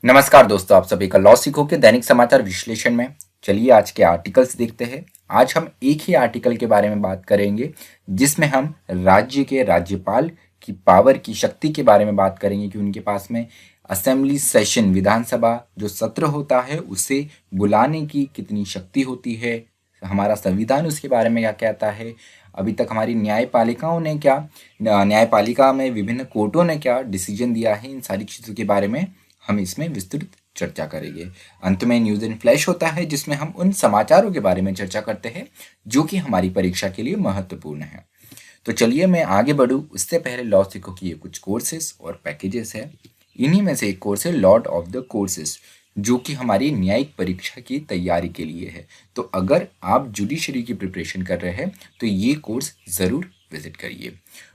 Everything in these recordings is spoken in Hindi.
नमस्कार दोस्तों, आप सभी का लॉ सीखो के दैनिक समाचार विश्लेषण में चलिए आज के आर्टिकल्स देखते हैं। आज हम एक ही आर्टिकल के बारे में बात करेंगे जिसमें हम राज्य के राज्यपाल की पावर की शक्ति के बारे में बात करेंगे कि उनके पास में असेंबली सेशन विधानसभा जो सत्र होता है उसे बुलाने की कितनी शक्ति होती है, हमारा संविधान उसके बारे में क्या कहता है, अभी तक हमारी न्यायपालिकाओं ने क्या न्यायपालिका में विभिन्न कोर्टों ने क्या डिसीजन दिया है, इन सारी चीज़ों के बारे में हम इसमें विस्तृत चर्चा करेंगे। अंत में न्यूज इन फ्लैश होता है जिसमें हम उन समाचारों के बारे में चर्चा करते हैं जो कि हमारी परीक्षा के लिए महत्वपूर्ण है। तो चलिए मैं आगे बढ़ूँ उससे पहले लॉ सीखो की ये कुछ कोर्सेज और पैकेजेस है। इन्हीं में से एक कोर्स है लॉर्ड ऑफ द कोर्सेज जो कि हमारी न्यायिक परीक्षा की तैयारी के लिए है। तो अगर आप जुडिशरी की प्रिपरेशन कर रहे हैं तो ये कोर्स ज़रूर विजिट करिए।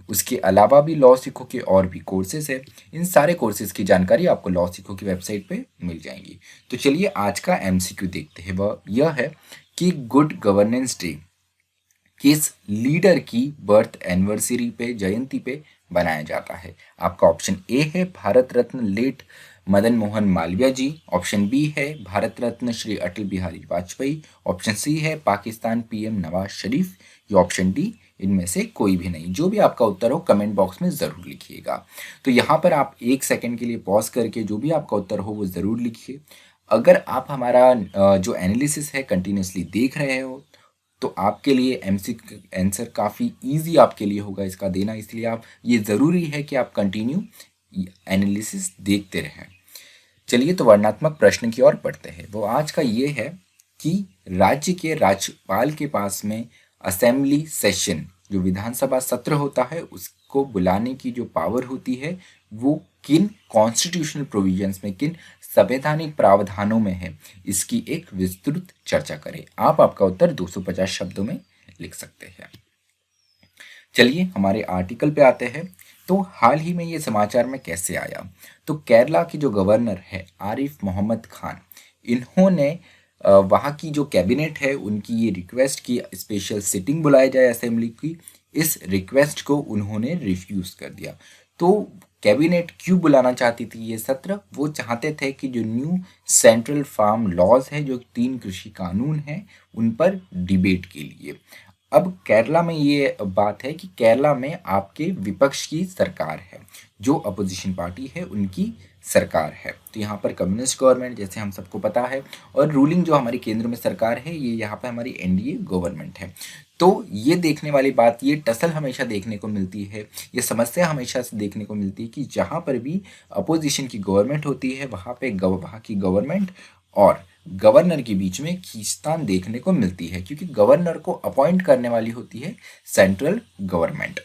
उसके अलावा भी लॉ सीखो के और भी कोर्सेज है। इन सारे कोर्सेज की जानकारी आपको लॉ सीखो की वेबसाइट पे मिल जाएंगी। तो चलिए आज का एमसीक्यू देखते हैं। वह यह है कि गुड गवर्नेंस डे किस लीडर की बर्थ एनिवर्सरी पे जयंती पे बनाया जाता है। आपका ऑप्शन ए है भारत रत्न लेट मदन मोहन मालवीय जी, ऑप्शन बी है भारत रत्न श्री अटल बिहारी वाजपेयी, ऑप्शन सी है पाकिस्तान पीएम नवाज शरीफ, या ऑप्शन डी इनमें से कोई भी नहीं। जो भी आपका उत्तर हो कमेंट बॉक्स में ज़रूर लिखिएगा। तो यहाँ पर आप एक सेकंड के लिए पॉज करके जो भी आपका उत्तर हो वो ज़रूर लिखिए। अगर आप हमारा जो एनालिसिस है कंटिन्यूसली देख रहे हो तो आपके लिए एमसीक्यू आंसर काफ़ी इजी आपके लिए होगा इसका देना, इसलिए आप ये ज़रूरी है कि आप कंटिन्यू एनालिसिस देखते रहें। चलिए तो वर्णनात्मक प्रश्न की ओर बढ़ते हैं। वो आज का ये है कि राज्य के राज्यपाल के पास में असेंबली सेशन जो विधानसभा सत्र होता है उसको बुलाने की जो पावर होती है वो किन कॉन्स्टिट्यूशनल प्रोविजंस में, किन संवैधानिक प्रावधानों में है, इसकी एक विस्तृत चर्चा करें। आप आपका उत्तर 250 शब्दों में लिख सकते हैं। चलिए हमारे आर्टिकल पे आते हैं। तो हाल ही में ये समाचार में कैसे आया, तो केरला की जो गवर्नर है आरिफ मोहम्मद खान, इन्होंने वहाँ की जो कैबिनेट है उनकी ये रिक्वेस्ट की स्पेशल सिटिंग बुलाई जाए असेंबली की। इस रिक्वेस्ट को उन्होंने रिफ्यूज़ कर दिया। तो कैबिनेट क्यों बुलाना चाहती थी ये सत्र, वो चाहते थे कि जो न्यू सेंट्रल फार्म लॉज है, जो 3 कृषि कानून हैं, उन पर डिबेट के लिए। अब केरला में ये बात है कि केरला में आपके विपक्ष की सरकार है, जो अपोजिशन पार्टी है उनकी सरकार है। तो यहाँ पर कम्युनिस्ट गवर्नमेंट जैसे हम सबको पता है, और रूलिंग जो हमारी केंद्र में सरकार है ये यहाँ पर हमारी एनडीए गवर्नमेंट है। तो ये देखने वाली बात, ये टसल हमेशा देखने को मिलती है, ये समस्या हमेशा से देखने को मिलती है कि जहाँ पर भी अपोजिशन की गवर्नमेंट होती है वहाँ पे वहाँ की गवर्नमेंट और गवर्नर के बीच में खींचतान देखने को मिलती है, क्योंकि गवर्नर को अपॉइंट करने वाली होती है सेंट्रल गवर्नमेंट।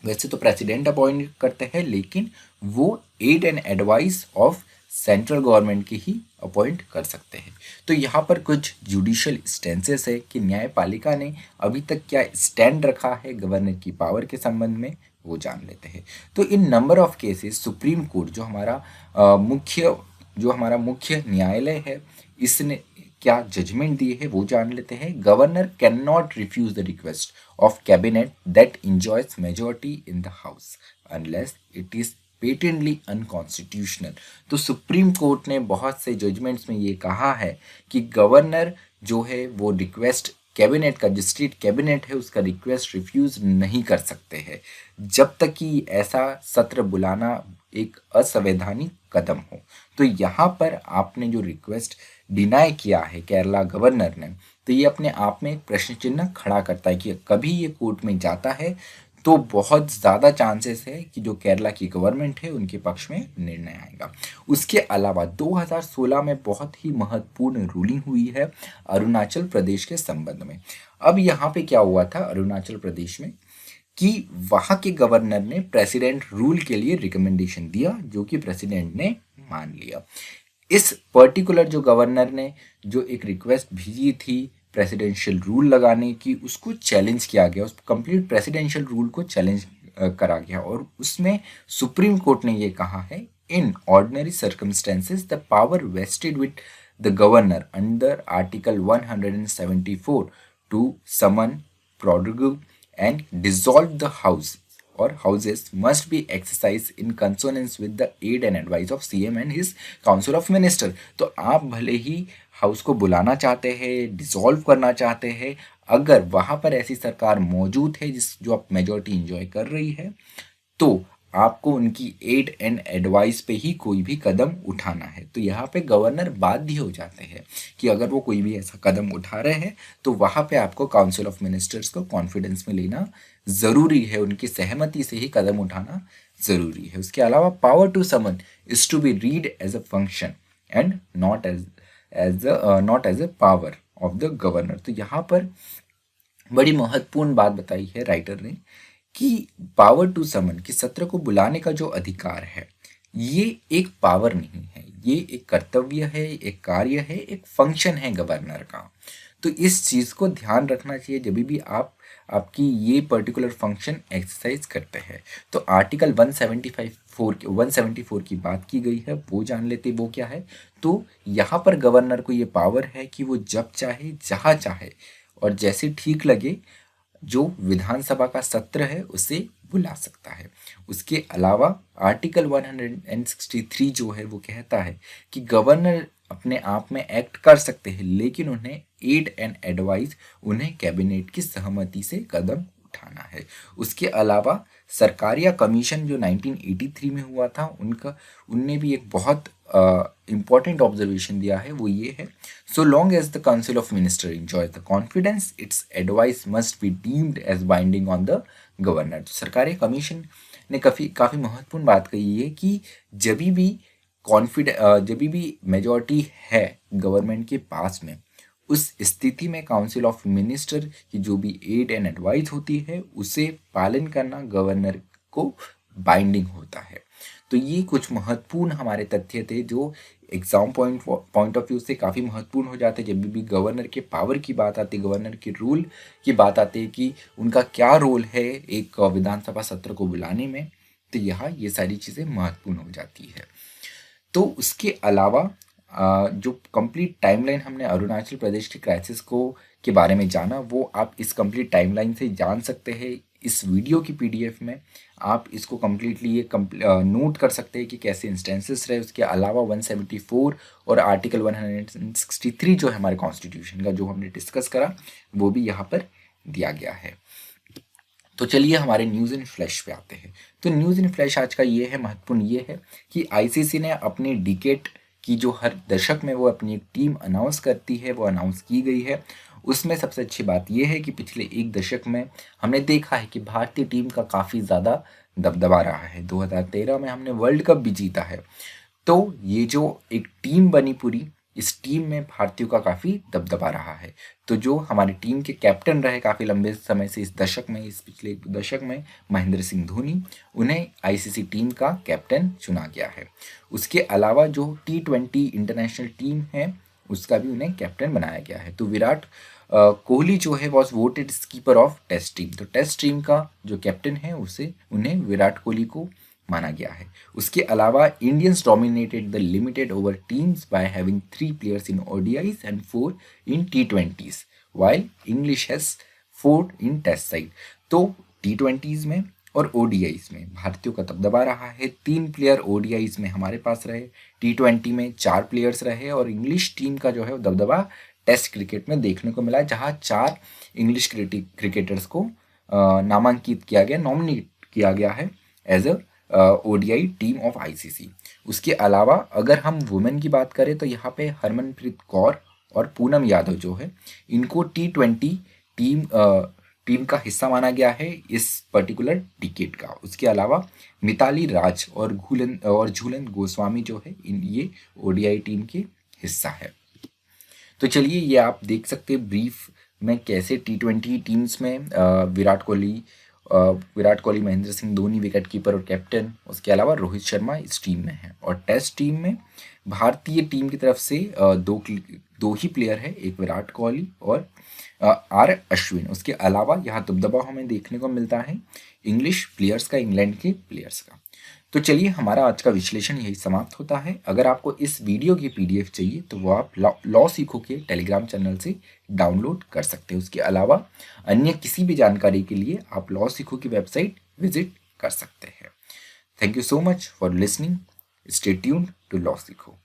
वैसे तो प्रेसिडेंट अपॉइंट करते हैं लेकिन वो aid and advice of central government की ही अपॉइंट कर सकते हैं। तो यहाँ पर कुछ जुडिशियल स्टेंसेस है कि न्यायपालिका ने अभी तक क्या स्टैंड रखा है गवर्नर की पावर के संबंध में, वो जान लेते हैं। तो in number of cases supreme court जो हमारा मुख्य न्यायालय है, इसने क्या जजमेंट दी है वो जान लेते हैं। Governor can not refuse the request of cabinet that enjoys majority in the house unless it is patently unconstitutional. तो सुप्रीम कोर्ट ने बहुत से जजमेंट्स में ये कहा है कि गवर्नर जो है वो रिक्वेस्ट कैबिनेट का, जो स्टेट कैबिनेट है उसका रिक्वेस्ट रिफ्यूज नहीं कर सकते हैं जब तक कि ऐसा सत्र बुलाना एक असंवैधानिक कदम हो। तो यहाँ पर आपने जो रिक्वेस्ट डिनाई किया है केरला गवर्नर ने, तो ये अपने आप में एक प्रश्न चिन्ह खड़ा करता है कि कभी ये कोर्ट में जाता है तो बहुत ज़्यादा चांसेस है कि जो केरला की गवर्नमेंट है उनके पक्ष में निर्णय आएगा। उसके अलावा 2016 में बहुत ही महत्वपूर्ण रूलिंग हुई है अरुणाचल प्रदेश के संबंध में। अब यहाँ पे क्या हुआ था अरुणाचल प्रदेश में कि वहाँ के गवर्नर ने प्रेसिडेंट रूल के लिए रिकमेंडेशन दिया, जो कि प्रेसिडेंट ने मान लिया। इस पर्टिकुलर जो गवर्नर ने जो एक रिक्वेस्ट भेजी थी प्रेसिडेंशियल रूल लगाने की, उसको चैलेंज किया गया, उस कंप्लीट प्रेसिडेंशियल रूल को चैलेंज करा गया, और उसमें सुप्रीम कोर्ट ने ये कहा है in ordinary circumstances the power vested with the governor under article 174 to summon prorogue and dissolve the house or houses must be exercised in consonance with the aid and advice of CM and his council of minister। तो आप भले ही हाउस को बुलाना चाहते हैं, डिसॉल्व करना चाहते हैं, अगर वहां पर ऐसी सरकार मौजूद है जो आप मेजोरिटी इंजॉय कर रही है, तो आपको उनकी एड एंड एडवाइस पे ही कोई भी कदम उठाना है। तो यहाँ पे गवर्नर बाध्य हो जाते हैं कि अगर वो कोई भी ऐसा कदम उठा रहे हैं तो वहाँ पे आपको काउंसिल ऑफ मिनिस्टर्स को कॉन्फिडेंस में लेना ज़रूरी है, उनकी सहमति से ही कदम उठाना ज़रूरी है। उसके अलावा power to summon is to be read as a function and not as a power of the governor. तो यहाँ पर बड़ी महत्वपूर्ण बात बताई है राइटर ने कि पावर टू समन, कि सत्र को बुलाने का जो अधिकार है ये एक पावर नहीं है, ये एक कर्तव्य है, एक कार्य है, एक फंक्शन है गवर्नर का। तो इस चीज़ को ध्यान रखना चाहिए जब भी आप आपकी ये पर्टिकुलर फंक्शन एक्सरसाइज करते हैं। तो आर्टिकल 174 की बात की गई है, वो जान लेते वो क्या है। तो यहाँ पर गवर्नर को ये पावर है कि वो जब चाहे, जहाँ चाहे और जैसे ठीक लगे जो विधानसभा का सत्र है उसे बुला सकता है। उसके अलावा आर्टिकल 163 जो है वो कहता है कि गवर्नर अपने आप में एक्ट कर सकते हैं, लेकिन उन्हें एड एंड एडवाइस उन्हें कैबिनेट की सहमति से कदम उठाना है। उसके अलावा सरकारिया कमीशन जो 1983 में हुआ था, उनने भी एक बहुत इम्पॉर्टेंट ऑब्जर्वेशन दिया है, वो ये है, so long as the council of minister enjoy the confidence its advice must be deemed as binding on the governor. तो सरकारी कमीशन ने काफ़ी महत्वपूर्ण बात कही है कि जब भी मेजॉरिटी है गवर्नमेंट के पास में, उस स्थिति में काउंसिल ऑफ मिनिस्टर की जो भी एड एंड एडवाइस होती है उसे पालन करना गवर्नर को बाइंडिंग होता है। तो ये कुछ महत्वपूर्ण हमारे तथ्य थे जो एग्जाम पॉइंट ऑफ व्यू से काफ़ी महत्वपूर्ण हो जाते हैं। जब भी गवर्नर के पावर की बात आती है, गवर्नर के रूल की बात आती है कि उनका क्या रोल है एक विधानसभा सत्र को बुलाने में, तो यहाँ ये सारी चीज़ें महत्वपूर्ण हो जाती है। तो उसके अलावा जो कंप्लीट टाइमलाइन हमने अरुणाचल प्रदेश के क्राइसिस के बारे में जाना, वो आप इस कंप्लीट टाइमलाइन से जान सकते हैं। इस वीडियो की पीडीएफ में आप इसको कम्प्लीटली ये नोट कर सकते हैं कि कैसे इंस्टेंसेस रहे। उसके अलावा 174 और आर्टिकल 163 जो है हमारे कॉन्स्टिट्यूशन का, जो हमने डिस्कस करा, वो भी यहाँ पर दिया गया है। तो चलिए हमारे न्यूज़ इन फ्लैश पे आते हैं। तो न्यूज़ इन फ्लैश आज का ये है, महत्वपूर्ण ये है कि आईसीसी ने अपनी डिकेट की जो हर दशक में वो अपनी एक टीम अनाउंस करती है, वो अनाउंस की गई है। उसमें सबसे अच्छी बात यह है कि पिछले एक दशक में हमने देखा है कि भारतीय टीम का काफ़ी ज़्यादा दबदबा रहा है। 2013 में हमने वर्ल्ड कप भी जीता है। तो ये जो एक टीम बनी पूरी, इस टीम में भारतीयों का काफ़ी दबदबा रहा है। तो जो हमारी टीम के कैप्टन रहे काफ़ी लंबे समय से इस पिछले दशक में, महेंद्र सिंह धोनी, उन्हें आईसीसी टीम का कैप्टन चुना गया है। उसके अलावा जो T20 इंटरनेशनल टीम है उसका भी उन्हें कैप्टन बनाया गया है। तो विराट कोहली जो है was voted keeper of test team. तो टेस्ट टीम का जो कैप्टन है उन्हें विराट कोहली को माना गया है। उसके अलावा Indians dominated the limited over teams by having 3 players in ODIs and 4 in T20s, while English has 4 in test side. तो T20s में और ODIs में भारतीयों का दबदबा रहा है। 3 प्लेयर ODIs में हमारे पास रहे, T20 में 4 प्लेयर्स रहे, और इंग्लिश टीम का जो है वो दबदबा टेस्ट क्रिकेट में देखने को मिला, जहां 4 इंग्लिश क्रिकेटर्स को नामांकित किया गया, नॉमिनेट किया गया है as a ODI team of ICC। उसके अलावा अगर हम वुमेन की बात करें तो यहाँ पे हरमनप्रीत कौर और पूनम यादव जो है, इनको T20 टीम का हिस्सा माना गया है इस पर्टिकुलर डिकेड का। उसके अलावा मिताली राज और झूलन गोस्वामी जो है ये ODI टीम के हिस्सा है। तो चलिए ये आप देख सकते हैं ब्रीफ में कैसे T20 टीम्स में विराट कोहली, महेंद्र सिंह धोनी विकेट कीपर और कैप्टन, उसके अलावा रोहित शर्मा इस टीम में है। और टेस्ट टीम में भारतीय टीम की तरफ से दो ही प्लेयर है, एक विराट कोहली और R अश्विन। उसके अलावा यहाँ दबदबा हमें देखने को मिलता है इंग्लिश प्लेयर्स का, इंग्लैंड के प्लेयर्स का। तो चलिए हमारा आज का विश्लेषण यही समाप्त होता है। अगर आपको इस वीडियो की PDF चाहिए तो वो आप लॉ सीखो के टेलीग्राम चैनल से डाउनलोड कर सकते हैं। उसके अलावा अन्य किसी भी जानकारी के लिए आप लॉ सीखो की वेबसाइट विजिट कर सकते हैं। Thank you so much for listening. Stay tuned to law सीखो।